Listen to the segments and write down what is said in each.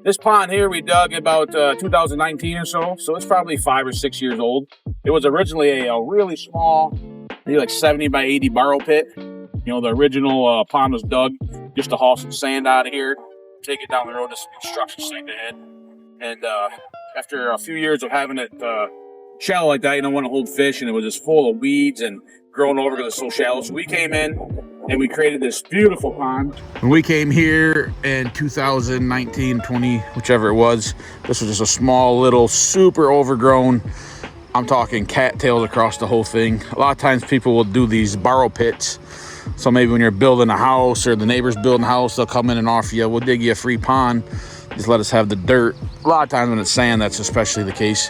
This pond here we dug about 2019 or so, so it's probably 5 or 6 years old. It was originally a really small, maybe like 70 by 80 borrow pit. You know, the original pond was dug just to haul some sand out of here, take it down the road to some construction site ahead. And after a few years of having it shallow like that, you don't want to hold fish, and it was just full of weeds and growing over because it's so shallow. So we came in and we created this beautiful pond. When we came here in 2019, 20, whichever it was, this was just a small little super overgrown, I'm talking cattails across the whole thing. A lot of times people will do these borrow pits. So maybe when you're building a house or the neighbor's building a house, they'll come in and offer you, we'll dig you a free pond. Just let us have the dirt. A lot of times when it's sand, that's especially the case.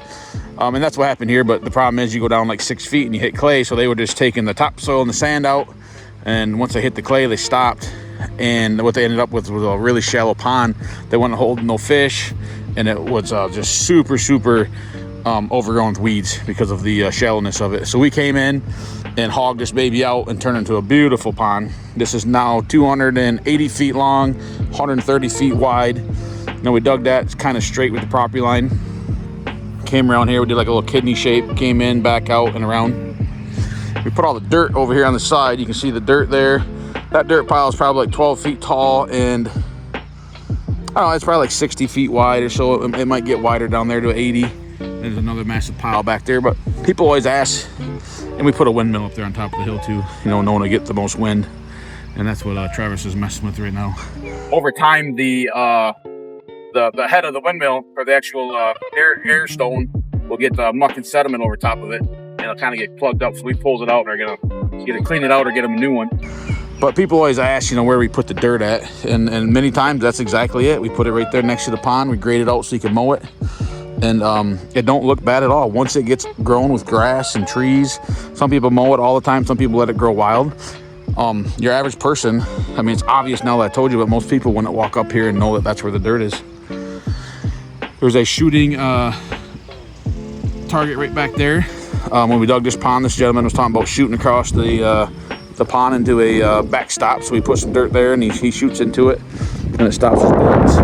And that's what happened here. But the problem is you go down like 6 feet and you hit clay. So they were just taking the topsoil and the sand out. And once they hit the clay, they stopped. And what they ended up with was a really shallow pond. They wasn't holding no fish. And it was just super, super overgrown with weeds because of the shallowness of it. So we came in and hogged this baby out and turned it into a beautiful pond. This is now 280 feet long, 130 feet wide. Now we dug that kind of straight with the property line. Came around here, we did like a little kidney shape, came in, back out and around. We put all the dirt over here on the side. You can see the dirt there. That dirt pile is probably like 12 feet tall and I don't know, it's probably like 60 feet wide or so. It might get wider down there to 80. There's another massive pile back there, but people always ask, and we put a windmill up there on top of the hill too, you know, knowing to get the most wind. And that's what Travis is messing with right now. Over time, the head of the windmill, or the actual air stone, will get muck and sediment over top of it, and it'll kind of get plugged up. So we pulls it out, and are gonna either clean it out or get them a new one. But people always ask, you know, where we put the dirt at, and many times that's exactly it. We put it right there next to the pond. We grade it out so you can mow it, and it don't look bad at all. Once it gets grown with grass and trees, some people mow it all the time. Some people let it grow wild. Your average person, I mean, it's obvious now that I told you, but most people wouldn't walk up here and know that that's where the dirt is. There's a shooting target right back there. When we dug this pond, this gentleman was talking about shooting across the pond into a backstop. So we put some dirt there and he shoots into it and it stops his bullets.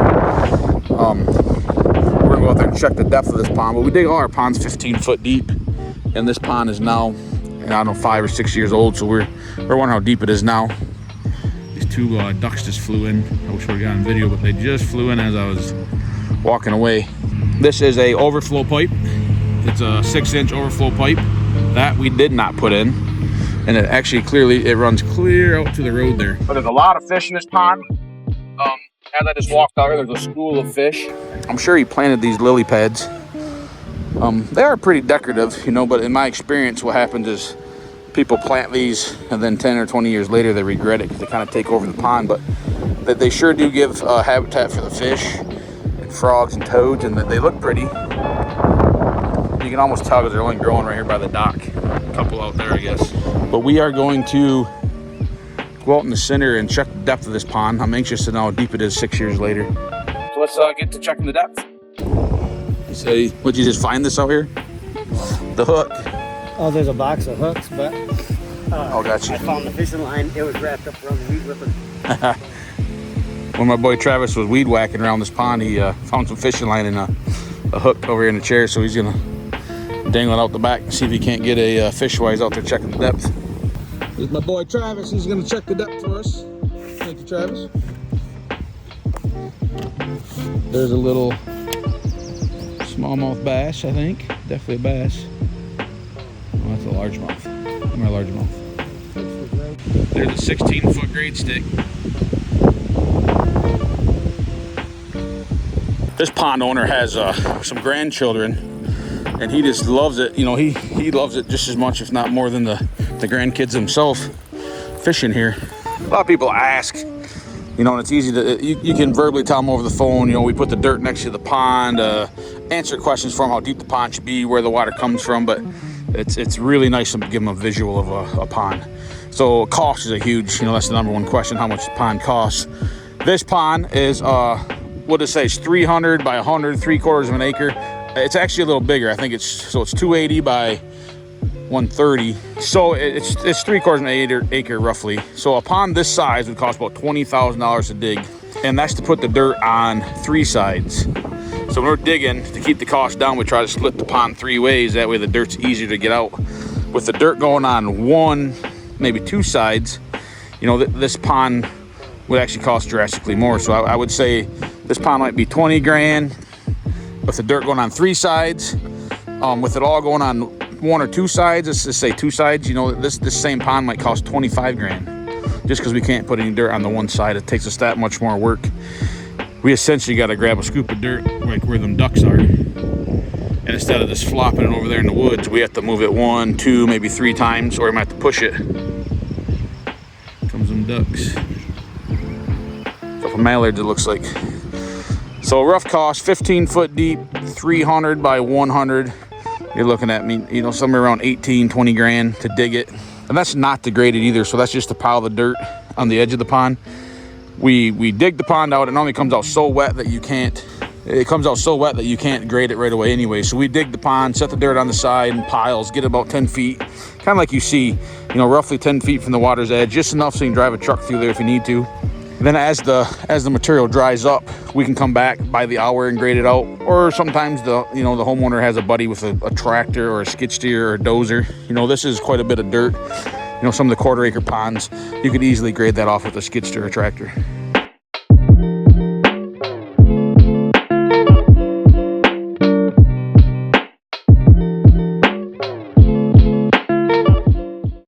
We're gonna go out there and check the depth of this pond, but we dig all our ponds 15 foot deep, and this pond is now, I don't know, 5 or 6 years old. So we're wondering how deep it is now. These two ducks just flew in. I wish we got on video, but they just flew in as I was walking away. This is a overflow pipe. It's a 6-inch overflow pipe that we did not put in, and it actually it runs clear out to the road there. But there's a lot of fish in this pond. As I just walked out here, there's a school of fish. I'm sure he planted these lily pads. They are pretty decorative, you know, but in my experience, what happens is people plant these and then 10 or 20 years later they regret it because they kind of take over the pond. But they sure do give habitat for the fish and frogs and toads, and that they look pretty. You can almost tell because they're only growing right here by the dock. A couple out there, I guess. But we are going to go out in the center and check the depth of this pond. I'm anxious to know how deep it is 6 years later. So let's get to checking the depth. You say, would you just find this out here? The hook. Oh, there's a box of hooks, but gotcha. I found the fishing line. It was wrapped up around the weed whipper. When my boy Travis was weed whacking around this pond, he found some fishing line and a hook over here in the chair, so he's gonna dangle it out the back and see if he can't get a fish while he's out there checking the depth. There's my boy Travis. He's gonna check the depth for us. Thank you, Travis. There's a little smallmouth bass, I think. Definitely a bass. Oh, that's a largemouth. Give me a largemouth. There's a 16-foot grade stick. This pond owner has some grandchildren, and he just loves it. You know, he loves it just as much, if not more, than the grandkids themselves fishing here. A lot of people ask, you know, and it's easy to, you can verbally tell them over the phone, you know, we put the dirt next to the pond, answer questions for them, how deep the pond should be, where the water comes from, but it's really nice to give them a visual of a pond. So cost is a huge, you know, that's the number one question, how much the pond costs. This pond is, what does it say, it's 300 by 100, 3/4 of an acre. It's actually a little bigger. I think it's 280 by 130. So it's 3/4 of an acre roughly. So a pond this size would cost about $20,000 to dig. and that's to put the dirt on 3 sides. So when we're digging, to keep the cost down, we try to split the pond 3 ways. That way the dirt's easier to get out. With the dirt going on 1, maybe 2 sides, you know, this pond would actually cost drastically more. So I would say this pond might be 20 grand with the dirt going on 3 sides. With it all going on 1 or 2 sides, let's just say 2 sides, you know, this same pond might cost 25 grand. Just because we can't put any dirt on the one side, it takes us that much more work. We essentially got to grab a scoop of dirt like where them ducks are, and instead of just flopping it over there in the woods, we have to move it 1, 2, maybe 3 times, or we might have to push it. Comes them ducks. Couple mallards, it looks like. So rough cost, 15 foot deep, 300 by 100. You're looking at me, you know, somewhere around 18, 20 grand to dig it. And that's not to grade it either. So that's just to pile the dirt on the edge of the pond. We dig the pond out. It normally comes out so wet that you can't grade it right away anyway. So we dig the pond, set the dirt on the side in piles, get about 10 feet, kind of like you see, you know, roughly 10 feet from the water's edge, just enough so you can drive a truck through there if you need to. And then as the material dries up, we can come back by the hour and grade it out. Or sometimes the homeowner has a buddy with a tractor or a skid steer or a dozer. You know, this is quite a bit of dirt. You know, some of the 1/4 acre ponds, you could easily grade that off with a skid steer or tractor.